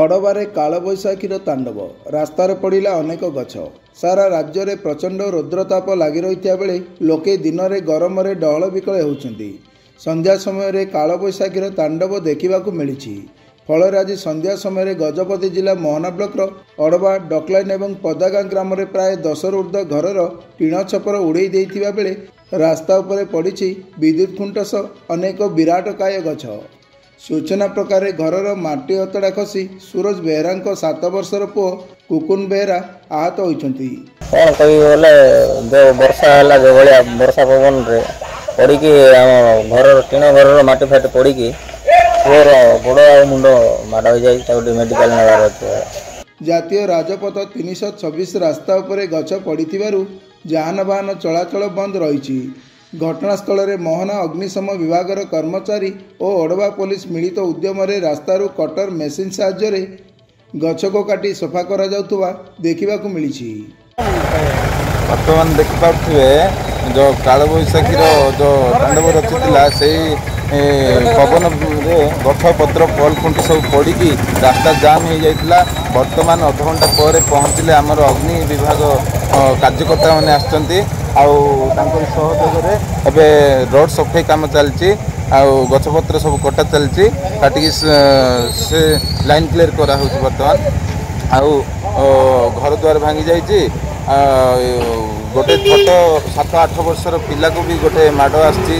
ଅଡ଼ବାରେ କାଳବୈଶାଖୀର ତାଣ୍ଡବ, ରାସ୍ତାରେ ପଡ଼ିଲା ଅନେକ ଗଛ। ସାରା ରାଜ୍ୟରେ ପ୍ରଚଣ୍ଡ ରୌଦ୍ରତାପ ଲାଗି ରହିଥିବା ବେଳେ ଲୋକେ ଦିନରେ ଗରମରେ ଡହଳ ବିକଳ ହେଉଛନ୍ତି। ସନ୍ଧ୍ୟା ସମୟରେ କାଳବୈଶାଖୀର ତାଣ୍ଡବ ଦେଖିବାକୁ ମିଳିଛି। ଫଳରେ ଆଜି ସନ୍ଧ୍ୟା ସମୟରେ ଗଜପତି ଜିଲ୍ଲା ମୋହନା ବ୍ଲକର ଅଡ଼ବା, ଡକଲାଇନ ଏବଂ ପଦାଗାଁ ଗ୍ରାମରେ ପ୍ରାୟ 10ରୁ ଉର୍ଦ୍ଧ୍ୱ ଘରର ଟିଣ ଛପର ଉଡ଼େଇ ଦେଇଥିବା ବେଳେ ରାସ୍ତା ଉପରେ ପଡ଼ିଛି ବିଦ୍ୟୁତ ଖୁଣ୍ଟ ସହ ଅନେକ ବିରାଟକାୟ ଗଛ। ସୂଚନା ପ୍ରକାରେ ଘରର ମାଟି ଅତଡ଼ା ଖସି ସୁରଜ ବେହେରାଙ୍କ 7 ବର୍ଷର ପୁଅ କୁକୁନ ବେହେରା ଆହତ ହୋଇଛନ୍ତି। କ'ଣ କହିବି ବୋଲେ ଯେଉଁ ବର୍ଷା ହେଲା, ଯେଉଁଭଳିଆ ବର୍ଷା ପବନରେ ପଡ଼ିକି ଆମ ଘରର ଟିଣ ଘରର ମାଟି ଫାଟି ପଡ଼ିକି ପୁଅର ଗୋଡ଼ ଆଉ ମୁଣ୍ଡ ମାଡ଼ ହୋଇଯାଇଛି। ତାକୁ ଟିକେ ମେଡ଼ିକାଲ ନେବାର ଅଛି। ଜାତୀୟ ରାଜପଥ 326 ରାସ୍ତା ଉପରେ ଗଛ ପଡ଼ିଥିବାରୁ ଯାନବାହନ ଚଳାଚଳ ବନ୍ଦ ରହିଛି। ଘଟଣାସ୍ଥଳରେ ମୋହନା ଅଗ୍ନିଶମ ବିଭାଗର କର୍ମଚାରୀ ଓ ଅଡ଼ବା ପୋଲିସ ମିଳିତ ଉଦ୍ୟମରେ ରାସ୍ତାରୁ କଟର ମେସିନ ସାହାଯ୍ୟରେ ଗଛକୁ କାଟି ସଫା କରାଯାଉଥିବା ଦେଖିବାକୁ ମିଳିଛି। ବର୍ତ୍ତମାନ ଦେଖିପାରୁଥିବେ ଯେଉଁ କାଳବୈଶାଖୀର ଯେଉଁ ତାଣ୍ଡବ ରଚିଥିଲା ସେଇ ପବନରେ ଗଛପତ୍ର ପୋଲ ଖୁଣ୍ଟି ସବୁ ପଡ଼ିକି ରାସ୍ତା ଜାମ୍ ହୋଇଯାଇଥିଲା। ବର୍ତ୍ତମାନ ଅଧଘଣ୍ଟା ପରେ ପହଞ୍ଚିଲେ ଆମର ଅଗ୍ନି ବିଭାଗ କାର୍ଯ୍ୟକର୍ତ୍ତାମାନେ ଆସିଛନ୍ତି। ଆଉ ତାଙ୍କରି ସହଯୋଗରେ ଏବେ ରୋଡ଼ ସଫେଇ କାମ ଚାଲିଛି। ଆଉ ଗଛପତ୍ର ସବୁ କଟା ଚାଲିଛି, କାଟିକି ସେ ଲାଇନ୍ କ୍ଲିୟର କରାହେଉଛି ବର୍ତ୍ତମାନ। ଆଉ ଘର ଦ୍ୱାର ଭାଙ୍ଗି ଯାଇଛି। ଗୋଟେ ଛୋଟ 7-8 ବର୍ଷର ପିଲାକୁ ବି ଗୋଟେ ମାଡ଼ ଆସିଛି।